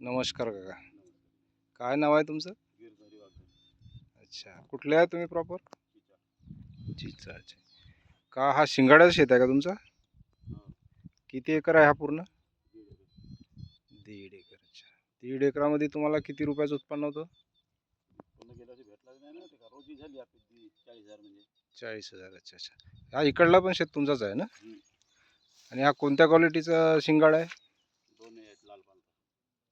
नमस्कार काका. काय नाव आहे तुमचं? अच्छा, कुठले आहे तुम्ही प्रॉपर? चिचा. अच्छा. का हा शिंगाड्याचा शेत आहे का तुमचा? किती एकर आहे हा पूर्ण? 1.5 एकर. अच्छा, 1.5 एकरामध्ये तुम्हाला किती रुपयाचं उत्पन्न होतं? 40,000. अच्छा अच्छा. हा इकडला पण शेत तुमचाच आहे ना? आणि हा कोणत्या क्वालिटीचा शिंगाडा आहे?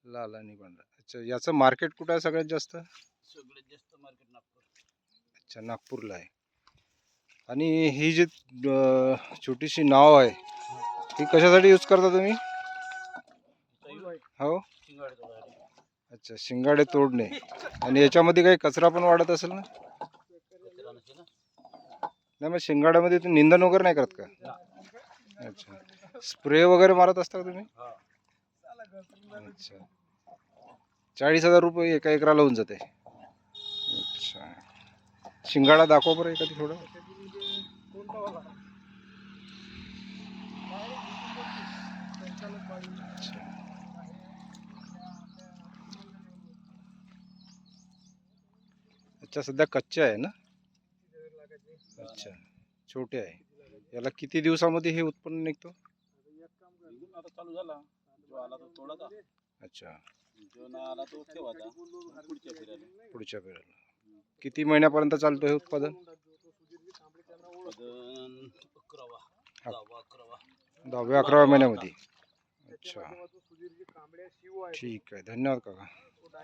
लाल आणि पांढरा. अच्छा, याचं मार्केट कुठं आहे सगळ्यात जास्त? मार्केट नागपूर. अच्छा, नागपूरला आहे. आणि ही जी छोटीशी नाव आहे ही कशासाठी यूज करता तुम्ही? हो. अच्छा, शिंगाडे तोडणे. आणि याच्यामध्ये काही कचरा पण वाढत असेल ना? नाही, मग शिंगाड्यामध्ये तुम्ही निंदन वगैरे नाही करत का? अच्छा, स्प्रे वगैरे मारत असता का तुम्ही? अच्छा, 40,000 रुपये एका एकराला होऊन जाते. अच्छा, शिंगाडा दाखवा बरं एखादी थोडं. अच्छा, सध्या कच्चे आहे ना? अच्छा, छोटे आहे. याला किती दिवसामध्ये हे उत्पन्न निघतो? आता चालू झाला, जो आला तो तोडाचा. अच्छा, जो ना आला तो ठेवायचा पुढच्या पिढीला. किती महिन्यापर्यंत चालतो हे उत्पादन? 10व्या 11व्या महिन्यामध्ये. अच्छा, ठीक आहे. धन्यवाद काका.